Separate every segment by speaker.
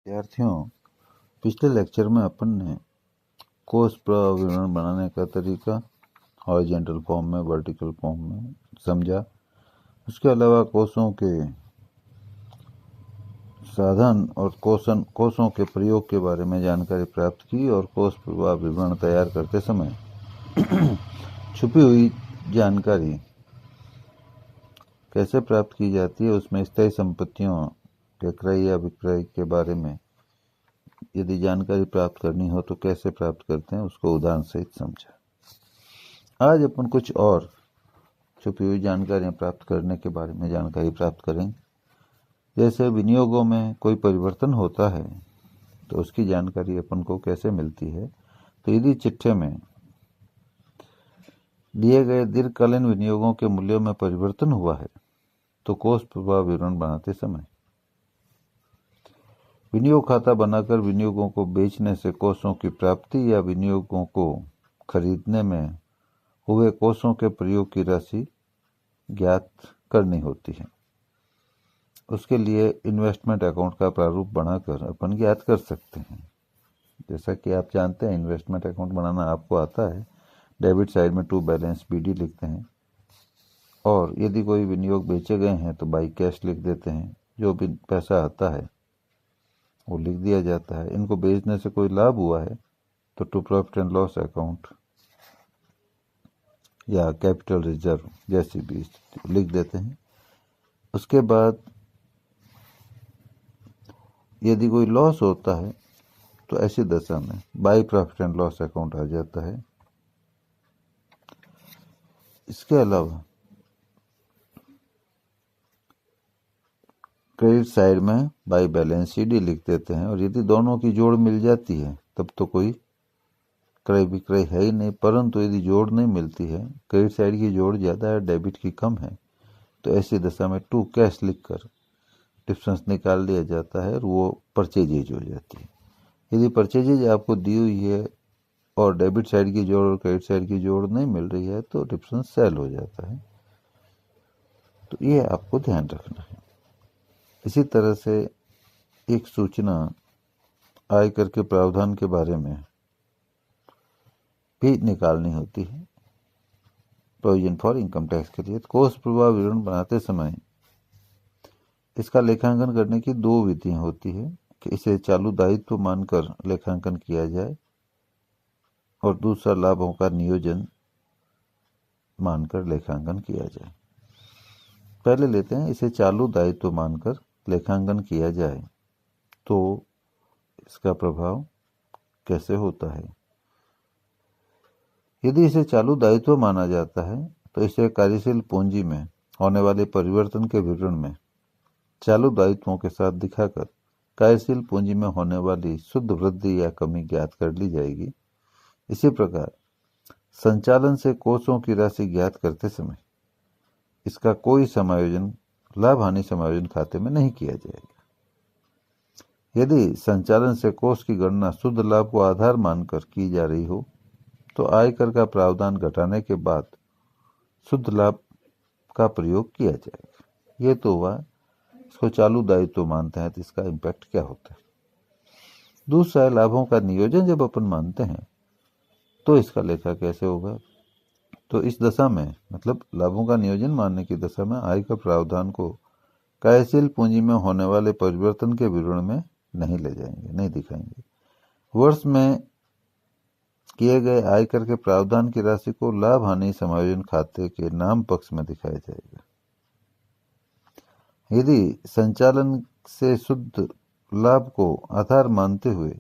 Speaker 1: विद्यार्थियों, पिछले लेक्चर में अपन ने कोष प्रवाह विवरण बनाने का तरीका हॉरिजॉन्टल फॉर्म में, वर्टिकल फॉर्म में समझा। उसके अलावा कोषों के साधन और कोषों के प्रयोग के बारे में जानकारी प्राप्त की और कोष प्रवाह विवरण तैयार करते समय छुपी हुई जानकारी कैसे प्राप्त की जाती है, उसमें स्थायी संपत्तियों के क्रय या विक्रय के बारे में यदि जानकारी प्राप्त करनी हो तो कैसे प्राप्त करते हैं, उसको उदाहरण सहित समझा। आज अपन कुछ और छुपी हुई जानकारियां प्राप्त करने के बारे में जानकारी प्राप्त करेंगे। जैसे विनियोगों में कोई परिवर्तन होता है तो उसकी जानकारी अपन को कैसे मिलती है। तो यदि चिट्ठे में दिए गए दीर्घकालीन विनियोगों के मूल्यों में परिवर्तन हुआ है तो कोष प्रवाह विवरण बनाते समय विनियोग खाता बनाकर विनियोगों को बेचने से कोषों की प्राप्ति या विनियोगों को खरीदने में हुए कोषों के प्रयोग की राशि ज्ञात करनी होती है। उसके लिए इन्वेस्टमेंट अकाउंट का प्रारूप बनाकर अपन ज्ञात कर सकते हैं। जैसा कि आप जानते हैं, इन्वेस्टमेंट अकाउंट बनाना आपको आता है। डेबिट साइड में टू बैलेंस BD लिखते हैं और यदि कोई विनियोग बेचे गए हैं तो बाई कैश लिख देते हैं। जो भी पैसा आता है वो लिख दिया जाता है। इनको बेचने से कोई लाभ हुआ है तो to profit and loss account या कैपिटल रिजर्व जैसी भी स्थिति लिख देते हैं। उसके बाद यदि कोई लॉस होता है तो ऐसी दशा में by profit and loss account आ जाता है। इसके अलावा क्रेडिट साइड में बाई बैलेंस CD लिख देते हैं और यदि दोनों की जोड़ मिल जाती है तब तो कोई क्रय विक्रय है ही नहीं। परंतु यदि जोड़ नहीं मिलती है, क्रेडिट साइड की जोड़ ज़्यादा है, डेबिट की कम है, तो ऐसी दशा में टू कैश लिखकर डिफरेंस निकाल लिया जाता है और वो परचेजेज हो जाती है। यदि परचेजेज आपको दी हुई है और डेबिट साइड की जोड़ और क्रेडिट साइड की जोड़ नहीं मिल रही है तो डिफरेंस सेल हो जाता है। तो ये आपको ध्यान रखना है। इसी तरह से एक सूचना आयकर के प्रावधान के बारे में भी निकालनी होती है प्रोविजन फॉर इनकम टैक्स के लिए। कोष प्रवाह विवरण बनाते समय इसका लेखांकन करने की दो विधियां होती है कि इसे चालू दायित्व मानकर लेखांकन किया जाए और दूसरा लाभों का नियोजन मानकर लेखांकन किया जाए। पहले लेते हैं इसे चालू दायित्व मानकर लेखांकन किया जाए तो इसका प्रभाव कैसे होता है। यदि इसे चालू दायित्व माना जाता है तो इसे कार्यशील पूंजी में होने वाले परिवर्तन के विवरण में चालू दायित्वों के साथ दिखाकर कार्यशील पूंजी में होने वाली शुद्ध वृद्धि या कमी ज्ञात कर ली जाएगी। इसी प्रकार संचालन से कोषों की राशि ज्ञात करते समय इसका कोई समायोजन लाभ हानि समायोजन खाते में नहीं किया जाएगा। यदि संचालन से कोष की गणना शुद्ध लाभ को आधार मानकर की जा रही हो तो आयकर का प्रावधान घटाने के बाद शुद्ध लाभ का प्रयोग किया जाएगा। ये तो हुआ, इसको चालू दायित्व मानते हैं तो इसका इम्पैक्ट क्या होता है। दूसरा है लाभों का नियोजन। जब अपन मानते हैं तो इसका लेखा कैसे होगा। तो इस दशा में, मतलब लाभों का नियोजन मानने की दशा में, आयकर प्रावधान को कार्यशील पूंजी में होने वाले परिवर्तन के विवरण में नहीं ले जाएंगे, नहीं दिखाएंगे। वर्ष में किए गए आयकर के प्रावधान की राशि को लाभ हानि समायोजन खाते के नाम पक्ष में दिखाया जाएगा। यदि संचालन से शुद्ध लाभ को आधार मानते हुए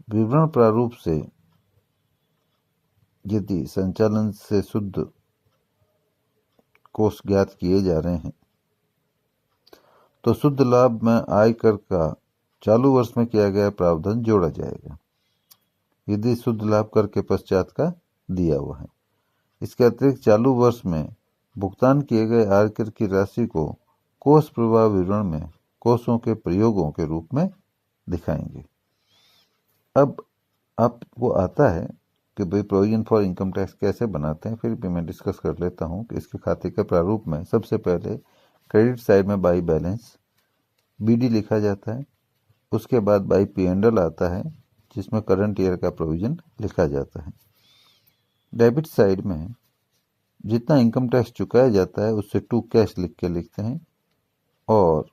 Speaker 1: विवरण प्रारूप से यदि संचालन से शुद्ध कोष ज्ञात किए जा रहे हैं तो शुद्ध लाभ में आयकर का चालू वर्ष में किया गया प्रावधान जोड़ा जाएगा यदि शुद्ध लाभ कर के पश्चात का दिया हुआ है। इसके अतिरिक्त चालू वर्ष में भुगतान किए गए आयकर की राशि को कोष प्रवाह विवरण में कोषों के प्रयोगों के रूप में दिखाएंगे। अब आपको आता है कि भाई प्रोविजन फॉर इनकम टैक्स कैसे बनाते हैं, फिर भी मैं डिस्कस कर लेता हूं कि इसके खाते के प्रारूप में सबसे पहले क्रेडिट साइड में बाई बैलेंस BD लिखा जाता है उसके बाद बाई P&L आता है जिसमें करंट ईयर का प्रोविजन लिखा जाता है। डेबिट साइड में जितना इनकम टैक्स चुकाया जाता है उससे टू कैश लिख के लिखते हैं, और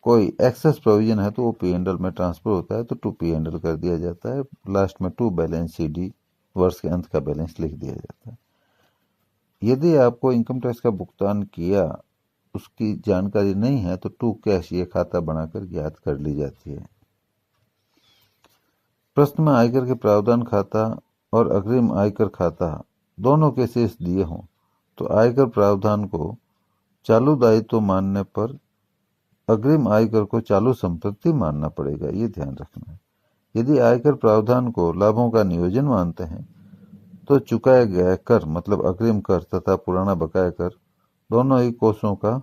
Speaker 1: कोई एक्सेस प्रोविजन है तो वो P&L में ट्रांसफर होता है तो टू P&L कर दिया जाता है। लास्ट में टू बैलेंस CD, वर्ष के अंत का बैलेंस लिख दिया जाता है। यदि आपको इनकम टैक्स का भुगतान किया उसकी जानकारी नहीं है तो टू कैश ये खाता बनाकर याद कर ली जाती है। प्रश्न में आयकर के प्रावधान खाता और अग्रिम आयकर खाता दोनों के शेष दिए हों तो आयकर प्रावधान को चालू दायित्व मानने पर अग्रिम आयकर को चालू संपत्ति मानना पड़ेगा, ये ध्यान रखना है। यदि आयकर प्रावधान को लाभों का नियोजन मानते हैं तो चुकाया गया कर मतलब अग्रिम कर तथा पुराना बकाया कर दोनों ही कोषों का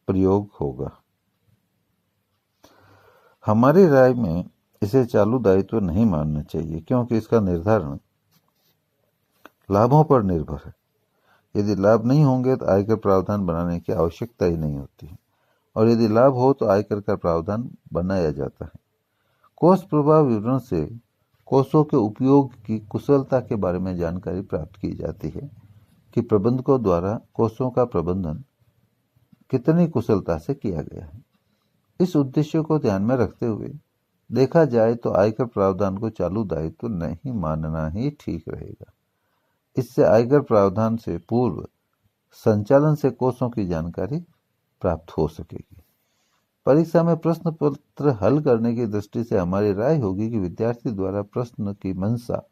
Speaker 1: प्रयोग होगा। हमारी राय में इसे चालू दायित्व नहीं मानना चाहिए क्योंकि इसका निर्धारण लाभों पर निर्भर है। यदि लाभ नहीं होंगे तो आयकर प्रावधान बनाने की आवश्यकता ही नहीं होती है, और यदि लाभ हो तो आयकर का प्रावधान बनाया जाता है। कोष प्रभाव विवरण से कोषों के उपयोग की कुशलता के बारे में जानकारी प्राप्त की जाती है कि प्रबंधकों द्वारा कोषों का प्रबंधन कितनी कुशलता से किया गया है। इस उद्देश्य को ध्यान में रखते हुए देखा जाए तो आयकर प्रावधान को चालू दायित्व नहीं मानना ही ठीक रहेगा। इससे आयकर प्रावधान से पूर्व संचालन से कोषों की जानकारी प्राप्त हो सकेगी। परीक्षा में प्रश्न पत्र हल करने की दृष्टि से हमारी राय होगी कि विद्यार्थी द्वारा प्रश्न की मंशा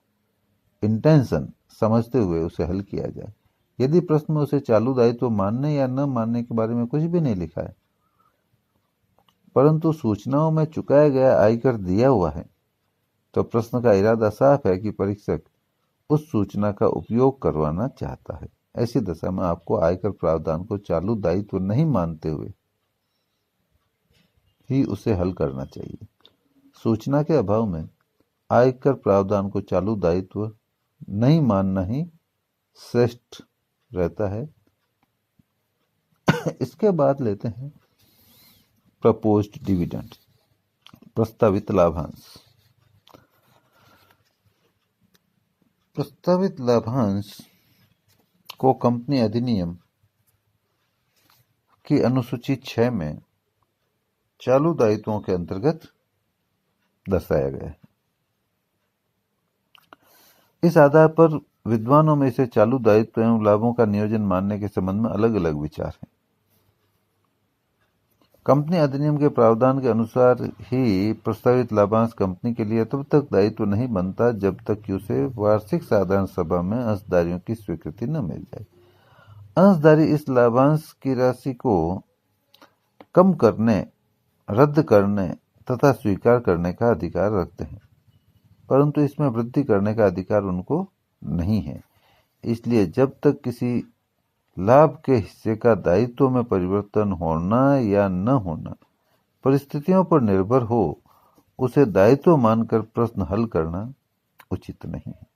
Speaker 1: इंटेंशन समझते हुए उसे हल किया जाए। यदि प्रश्न में उसे चालू दायित्व मानने या न मानने के बारे में कुछ भी नहीं लिखा है परंतु सूचनाओं में चुकाया गया आयकर दिया हुआ है तो प्रश्न का इरादा साफ है कि परीक्षक उस सूचना का उपयोग करवाना चाहता है। ऐसी दशा में आपको आयकर प्रावधान को चालू दायित्व नहीं मानते हुए ही उसे हल करना चाहिए। सूचना के अभाव में आयकर प्रावधान को चालू दायित्व नहीं मानना ही श्रेष्ठ रहता है। इसके बाद लेते हैं प्रपोज्ड डिविडेंड, प्रस्तावित लाभांश। प्रस्तावित लाभांश को कंपनी अधिनियम की अनुसूची 6 में चालू दायित्वों के अंतर्गत दर्शाया गया है। इस आधार पर विद्वानों में इसे चालू दायित्व एवं लाभों का नियोजन मानने के संबंध में अलग अलग विचार हैं। कंपनी अधिनियम के प्रावधान के अनुसार ही प्रस्तावित लाभांश कंपनी के लिए तब तक दायित्व नहीं बनता जब तक कि उसे वार्षिक साधारण सभा में अंशधारियों की स्वीकृति न मिल जाए। अंशधारी इस लाभांश की राशि को कम करने, रद्द करने तथा स्वीकार करने का अधिकार रखते हैं, परंतु इसमें वृद्धि करने का अधिकार उनको नहीं है। इसलिए जब तक किसी लाभ के हिस्से का दायित्व में परिवर्तन होना या न होना परिस्थितियों पर निर्भर हो, उसे दायित्व मानकर प्रश्न हल करना उचित नहीं है।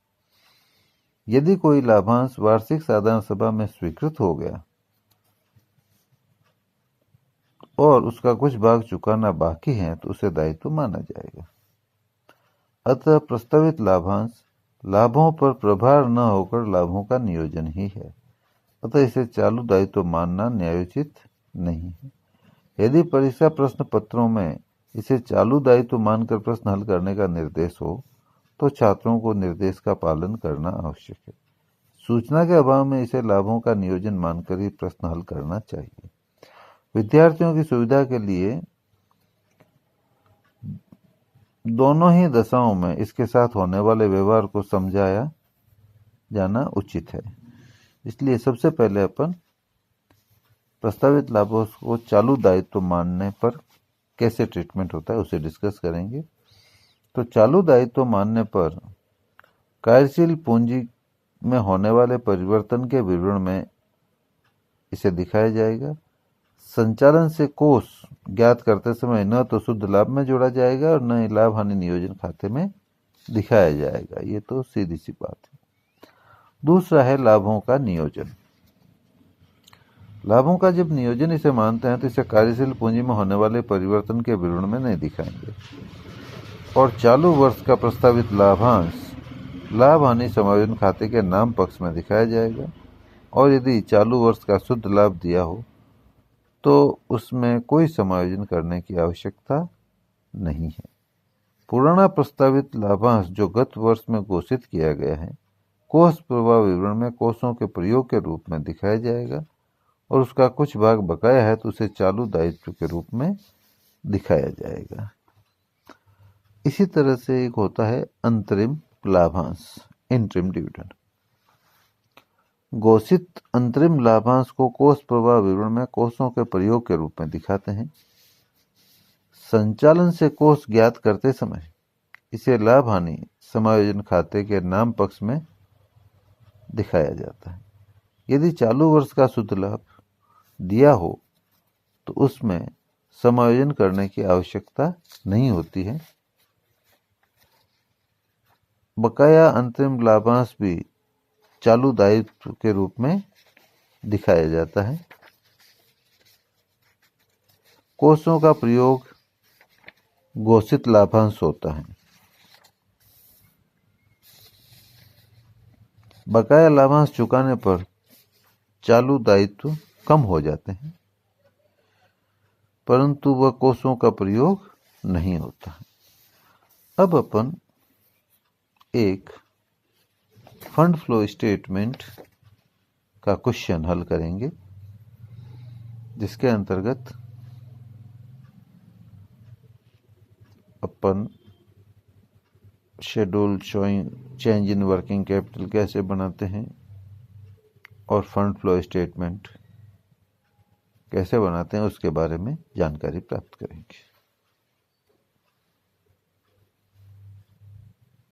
Speaker 1: यदि कोई लाभांश वार्षिक साधारण सभा में स्वीकृत हो गया और उसका कुछ भाग चुकाना बाकी है तो उसे दायित्व माना जाएगा। अतः प्रस्तावित लाभांश लाभों पर प्रभार न होकर लाभों का नियोजन ही है, अतः इसे चालू दायित्व मानना न्यायोचित नहीं है। यदि परीक्षा प्रश्न पत्रों में इसे चालू दायित्व मानकर प्रश्न हल करने का निर्देश हो तो छात्रों को निर्देश का पालन करना आवश्यक है। सूचना के अभाव में इसे लाभों का नियोजन मानकर ही प्रश्न हल करना चाहिए। विद्यार्थियों की सुविधा के लिए दोनों ही दशाओं में इसके साथ होने वाले व्यवहार को समझाया जाना उचित है। इसलिए सबसे पहले अपन प्रस्तावित लाभों को चालू दायित्व मानने पर कैसे ट्रीटमेंट होता है उसे डिस्कस करेंगे। तो चालू दायित्व मानने पर कार्यशील पूंजी में होने वाले परिवर्तन के विवरण में इसे दिखाया जाएगा। संचालन से कोष ज्ञात करते समय न तो शुद्ध लाभ में जोड़ा जाएगा और न ही लाभ हानि नियोजन खाते में दिखाया जाएगा। ये तो सीधी सी बात है। दूसरा है लाभों का नियोजन। लाभों का जब नियोजन इसे मानते हैं तो इसे कार्यशील पूंजी में होने वाले परिवर्तन के विवरण में नहीं दिखाएंगे। और चालू वर्ष का प्रस्तावित लाभांश लाभ हानि समायोजन खाते के नाम पक्ष में दिखाया जाएगा। और यदि चालू वर्ष का शुद्ध लाभ दिया हो तो उसमें कोई समायोजन करने की आवश्यकता नहीं है। पुराना प्रस्तावित लाभांश जो गत वर्ष में घोषित किया गया है कोष प्रवाह विवरण में कोषों के प्रयोग के रूप में दिखाया जाएगा और उसका कुछ भाग बकाया है तो उसे चालू दायित्व के रूप में दिखाया जाएगा। इसी तरह से एक होता है अंतरिम लाभांश, इंटरिम डिविडेंड। घोषित अंतरिम लाभांश को कोष प्रवाह विवरण में कोषों के प्रयोग के रूप में दिखाते हैं। संचालन से कोष ज्ञात करते समय इसे लाभ हानि समायोजन खाते के नाम पक्ष में दिखाया जाता है। यदि चालू वर्ष का शुद्ध लाभ दिया हो तो उसमें समायोजन करने की आवश्यकता नहीं होती है। बकाया अंतरिम लाभांश भी चालू दायित्व के रूप में दिखाया जाता है। कोषों का प्रयोग घोषित लाभांश होता है। बकाया लाभांश चुकाने पर चालू दायित्व कम हो जाते हैं परंतु वह कोषों का प्रयोग नहीं होता है। अब अपन एक फंड फ्लो स्टेटमेंट का क्वेश्चन हल करेंगे जिसके अंतर्गत अपन schedule change in working capital कैसे बनाते हैं और फंड फ्लो स्टेटमेंट कैसे बनाते हैं उसके बारे में जानकारी प्राप्त करेंगे।